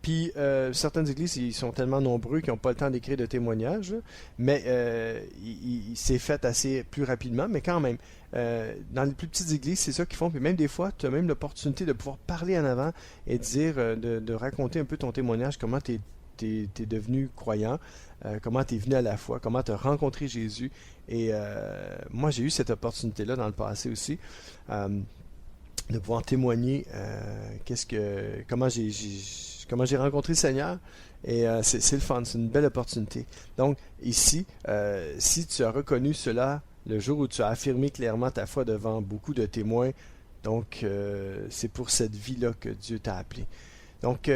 Puis certaines églises, ils sont tellement nombreux qu'ils n'ont pas le temps d'écrire de témoignages, mais c'est fait assez plus rapidement, mais quand même, dans les plus petites églises, c'est ça qu'ils font, puis même des fois, tu as même l'opportunité de pouvoir parler en avant et dire, de raconter un peu ton témoignage, comment tu es devenu croyant, comment tu es venu à la foi, comment tu as rencontré Jésus, et moi j'ai eu cette opportunité-là dans le passé aussi, de pouvoir témoigner comment j'ai rencontré le Seigneur, et c'est le fun, c'est une belle opportunité. Donc ici, si tu as reconnu cela le jour où tu as affirmé clairement ta foi devant beaucoup de témoins, donc c'est pour cette vie-là que Dieu t'a appelé. Donc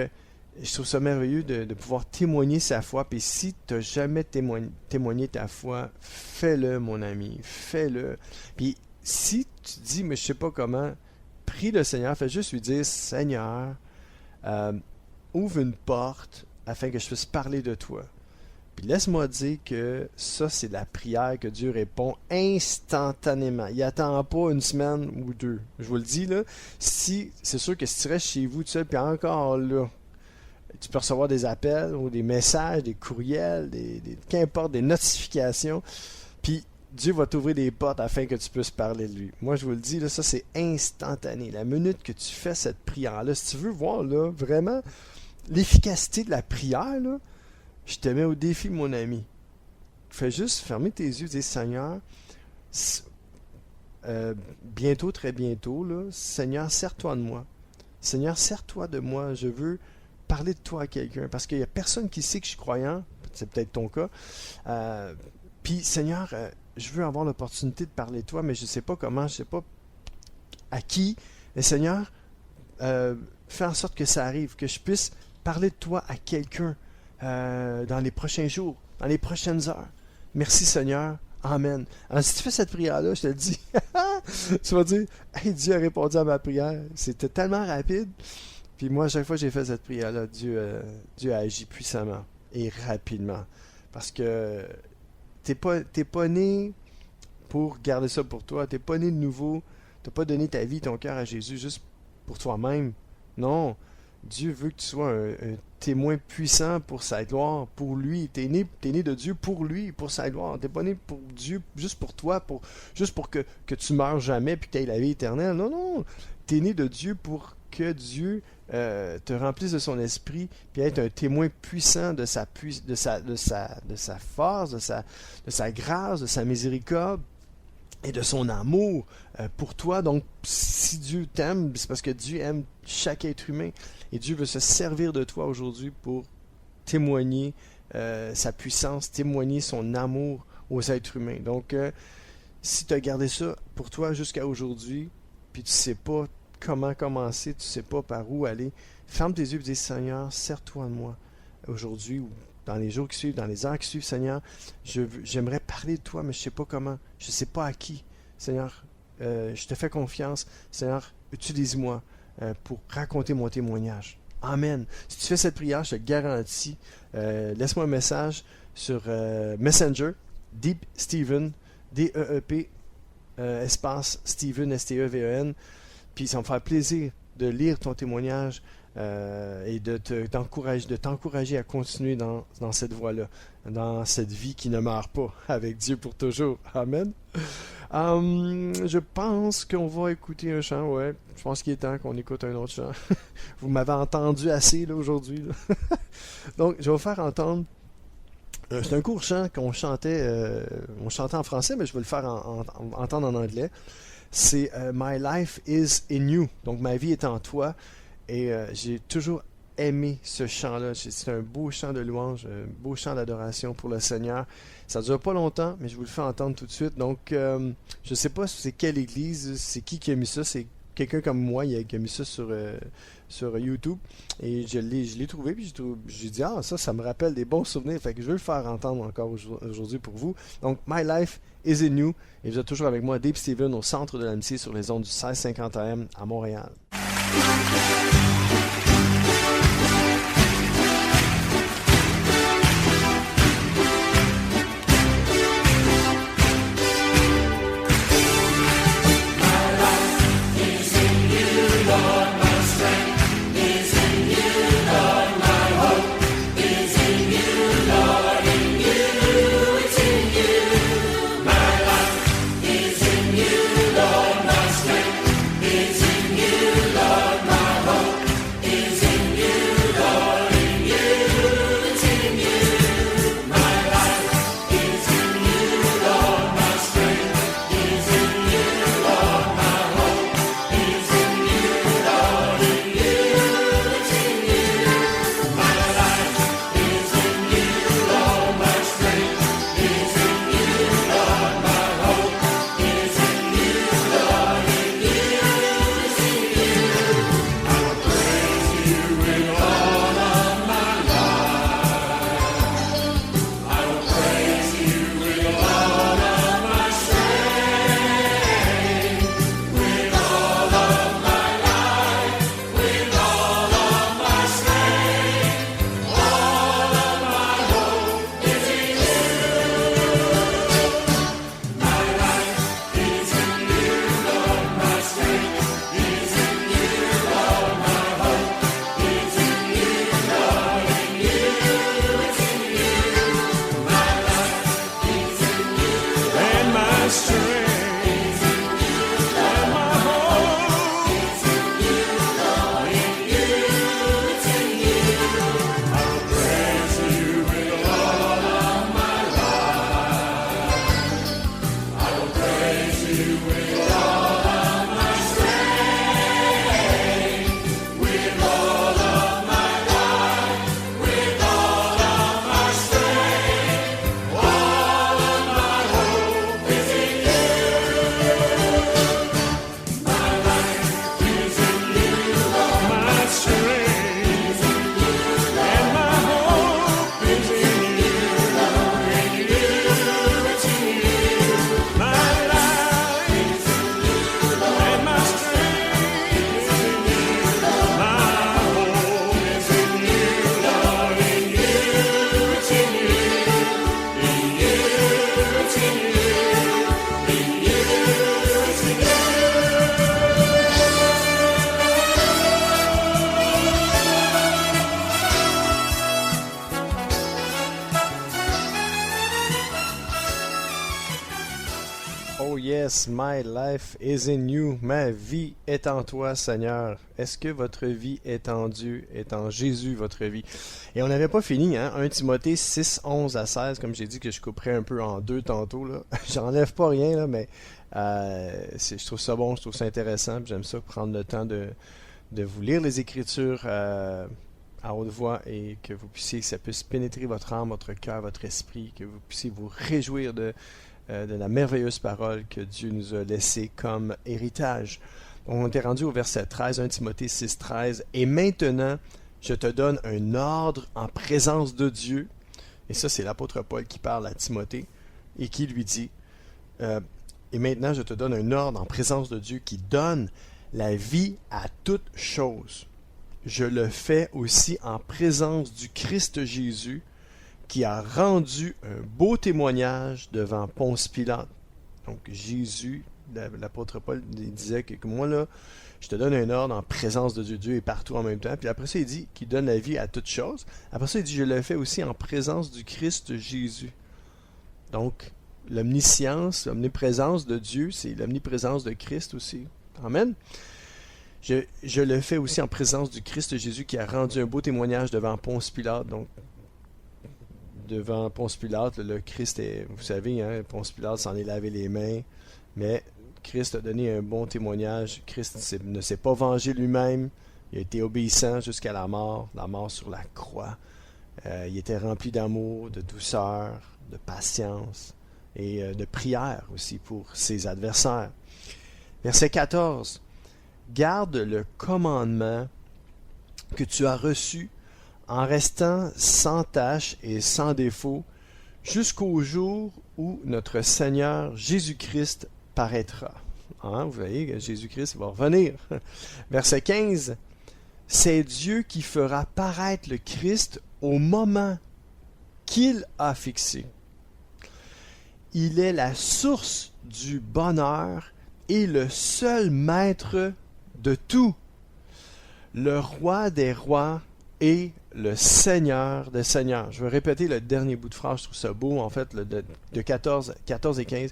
je trouve ça merveilleux de pouvoir témoigner sa foi, puis si tu n'as jamais témoigné ta foi, fais-le, mon ami, fais-le. Puis si tu dis, mais je sais pas comment, prie le Seigneur, fais juste lui dire, Seigneur, ouvre une porte afin que je puisse parler de toi. Puis laisse-moi dire que ça, c'est la prière que Dieu répond instantanément. Il n'attend pas une semaine ou deux. Je vous le dis, là, c'est sûr que si tu restes chez vous tout seul, puis encore là, tu peux recevoir des appels ou des messages, des courriels, qu'importe, des notifications, puis Dieu va t'ouvrir des portes afin que tu puisses parler de lui. Moi, je vous le dis, là, ça, c'est instantané. La minute que tu fais cette prière-là, si tu veux voir là, vraiment l'efficacité de la prière, là, je te mets au défi, mon ami. Fais juste fermer tes yeux et dire, Seigneur, bientôt, très bientôt, là, Seigneur, sers-toi de moi. Seigneur, sers-toi de moi. Je veux parler de toi à quelqu'un. Parce qu'il n'y a personne qui sait que je suis croyant. C'est peut-être ton cas. Puis, Seigneur, je veux avoir l'opportunité de parler de toi, mais je ne sais pas comment, je ne sais pas à qui. Mais Seigneur, fais en sorte que ça arrive, que je puisse parler de toi à quelqu'un dans les prochains jours, dans les prochaines heures. Merci Seigneur. Amen. Alors, si tu fais cette prière-là, je te le dis, tu vas dire, hey, Dieu a répondu à ma prière. C'était tellement rapide. Puis moi, à chaque fois que j'ai fait cette prière-là, Dieu a agi puissamment et rapidement. Parce que t'es pas né pour garder ça pour toi. T'es pas né de nouveau. T'as pas donné ta vie, ton cœur à Jésus juste pour toi-même. Non. Dieu veut que tu sois un témoin puissant pour sa gloire, pour lui. T'es né de Dieu pour lui, pour sa gloire. T'es pas né pour Dieu juste pour toi, juste pour que tu meurs jamais puis que tu aies la vie éternelle. Non, non. T'es né de Dieu pour que Dieu te remplisse de son esprit puis être un témoin puissant de sa force, de sa grâce, de sa miséricorde et de son amour pour toi. Donc, si Dieu t'aime, c'est parce que Dieu aime chaque être humain. Et Dieu veut se servir de toi aujourd'hui pour témoigner sa puissance, témoigner son amour aux êtres humains. Donc, si tu as gardé ça pour toi jusqu'à aujourd'hui, puis tu ne sais pas comment commencer, tu ne sais pas par où aller, ferme tes yeux et dis, Seigneur, sers-toi de moi aujourd'hui ou dans les jours qui suivent, dans les heures qui suivent, Seigneur, j'aimerais parler de toi, mais je ne sais pas comment, je ne sais pas à qui. Seigneur, je te fais confiance. Seigneur, utilise-moi pour raconter mon témoignage. Amen. Si tu fais cette prière, je te garantis, laisse-moi un message sur Messenger, Deep Steven, D-E-E-P, espace Steven, S-T-E-V-E-N, puis ça me fait plaisir de lire ton témoignage et de t'encourager à continuer dans cette voie-là, dans cette vie qui ne meurt pas, avec Dieu pour toujours. Amen. Je pense qu'on va écouter un chant, ouais. Je pense qu'il est temps qu'on écoute un autre chant. Vous m'avez entendu assez là, aujourd'hui. Là. Donc, je vais vous faire entendre. C'est un court chant qu'on chantait, on chantait en français, mais je vais le faire entendre en anglais. C'est My Life is in You. Donc, ma vie est en toi. Et j'ai toujours aimé ce chant-là. C'est un beau chant de louange, un beau chant d'adoration pour le Seigneur. Ça ne dure pas longtemps, mais je vous le fais entendre tout de suite. Donc, je ne sais pas c'est quelle église, c'est qui a mis ça. C'est quelqu'un comme moi qui a mis ça sur YouTube. Et je l'ai trouvé, puis j'ai dit, ça me rappelle des bons souvenirs. Fait que je vais le faire entendre encore aujourd'hui pour vous. Donc, My Life is in You. Et vous êtes toujours avec moi, Deep Steven, au centre de l'amitié sur les ondes du 1650 AM à Montréal. My Oh yes, my life is in you. Ma vie est en toi, Seigneur. Est-ce que votre vie est en Dieu, est en Jésus, votre vie? Et on n'avait pas fini, hein? 1 Timothée 6, 11 à 16, comme j'ai dit que je couperais un peu en deux tantôt, là. J'enlève pas rien, là, mais je trouve ça bon, je trouve ça intéressant. J'aime ça, prendre le temps de vous lire les Écritures à haute voix et que vous puissiez, que ça puisse pénétrer votre âme, votre cœur, votre esprit, que vous puissiez vous réjouir de la merveilleuse parole que Dieu nous a laissée comme héritage. On est rendu au verset 13, 1 Timothée 6, 13. « Et maintenant, je te donne un ordre en présence de Dieu. » Et ça, c'est l'apôtre Paul qui parle à Timothée et qui lui dit « Et maintenant, je te donne un ordre en présence de Dieu qui donne la vie à toute chose. Je le fais aussi en présence du Christ Jésus, qui a rendu un beau témoignage devant Ponce Pilate. » Donc Jésus, l'apôtre Paul disait que moi là, je te donne un ordre en présence de Dieu. Dieu est partout en même temps. Puis après ça, il dit qu'il donne la vie à toute chose. Après ça, il dit, je le fais aussi en présence du Christ Jésus. Donc, l'omniscience, l'omniprésence de Dieu, c'est l'omniprésence de Christ aussi. Amen. Je le fais aussi en présence du Christ Jésus qui a rendu un beau témoignage devant Ponce Pilate. Donc, devant Ponce Pilate, le Christ est, vous savez, hein, Ponce Pilate s'en est lavé les mains, mais Christ a donné un bon témoignage. Christ ne s'est pas vengé lui-même, il a été obéissant jusqu'à la mort sur la croix. Il était rempli d'amour, de douceur, de patience et de prière aussi pour ses adversaires. Verset 14. Garde le commandement que tu as reçu en restant sans tache et sans défaut jusqu'au jour où notre Seigneur Jésus-Christ paraîtra. Hein, vous voyez que Jésus-Christ va revenir. Verset 15. C'est Dieu qui fera paraître le Christ au moment qu'il a fixé. Il est la source du bonheur et le seul maître de tout, le roi des rois et le Seigneur des seigneurs. Je vais répéter le dernier bout de phrase, je trouve ça beau, en fait, de 14 et 15.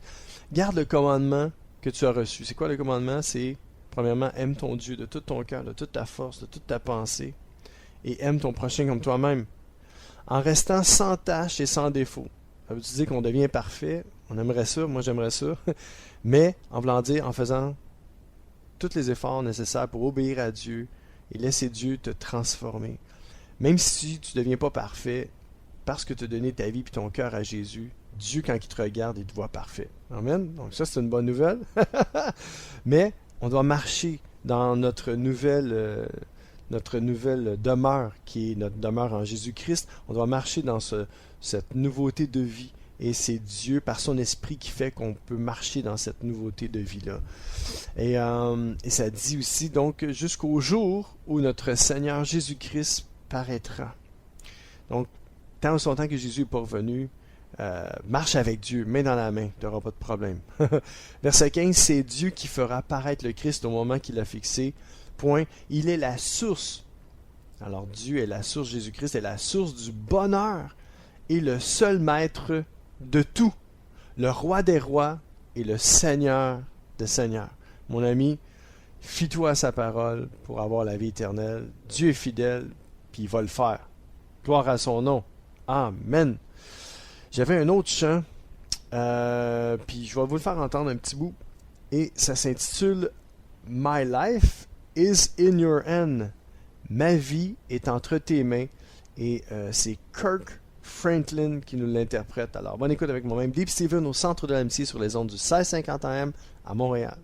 Garde le commandement que tu as reçu. C'est quoi le commandement? C'est, premièrement, aime ton Dieu de tout ton cœur, de toute ta force, de toute ta pensée, et aime ton prochain comme toi-même, en restant sans tache et sans défaut. Ça veut dire qu'on devient parfait? On aimerait ça, moi j'aimerais ça, mais en voulant dire, en faisant tous les efforts nécessaires pour obéir à Dieu et laisser Dieu te transformer. Même si tu ne deviens pas parfait, parce que tu as donné ta vie et ton cœur à Jésus, Dieu, quand il te regarde, il te voit parfait. Amen. Donc ça, c'est une bonne nouvelle. Mais on doit marcher dans notre nouvelle demeure, qui est notre demeure en Jésus-Christ. On doit marcher dans cette nouveauté de vie. Et c'est Dieu, par son esprit, qui fait qu'on peut marcher dans cette nouveauté de vie-là. Et ça dit aussi, donc, jusqu'au jour où notre Seigneur Jésus-Christ paraîtra. Donc, tant son temps que Jésus n'est pas revenu, marche avec Dieu, main dans la main, tu n'auras pas de problème. Verset 15, c'est Dieu qui fera paraître le Christ au moment qu'il a fixé. Point. Il est la source. Alors, Dieu est la source, Jésus-Christ est la source du bonheur et le seul maître de tout, le roi des rois et le Seigneur des seigneurs. Mon ami, fie-toi à sa parole pour avoir la vie éternelle. Dieu est fidèle, puis il va le faire. Gloire à son nom. Amen. J'avais un autre chant, puis je vais vous le faire entendre un petit bout, et ça s'intitule « My life is in your hand ». Ma vie est entre tes mains, et c'est Kirk Franklin qui nous l'interprète. Alors, bonne écoute avec moi-même. Deep Steven au centre de l'amitié sur les ondes du 1650 AM à Montréal.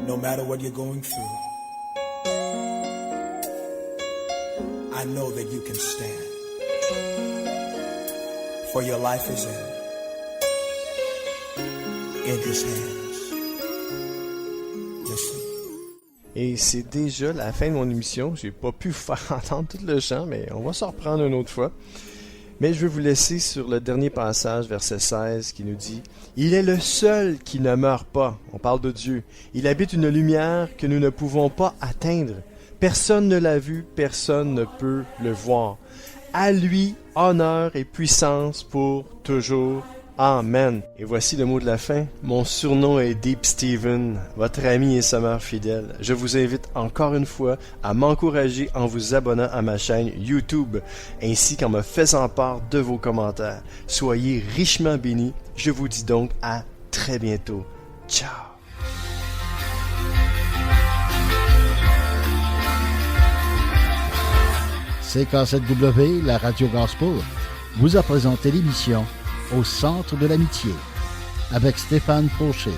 No matter what you're going through, I know that you can stand. For your life is in His hands. Listen. Et c'est déjà la fin de mon émission. J'ai pas pu vous faire entendre tout le chant, mais on va s'en reprendre une autre fois. Mais je vais vous laisser sur le dernier passage, verset 16, qui nous dit « Il est le seul qui ne meurt pas. » On parle de Dieu. « Il habite une lumière que nous ne pouvons pas atteindre. Personne ne l'a vu, personne ne peut le voir. À lui, honneur et puissance pour toujours. Amen. Et voici le mot de la fin. Mon surnom est Deep Steven, votre ami et sommeur fidèle. Je vous invite encore une fois à m'encourager en vous abonnant à ma chaîne YouTube, ainsi qu'en me faisant part de vos commentaires. Soyez richement bénis. Je vous dis donc à très bientôt. Ciao. CK7W, la radio gospel, vous a présenté l'émission Au centre de l'amitié avec Stéphane Fauché.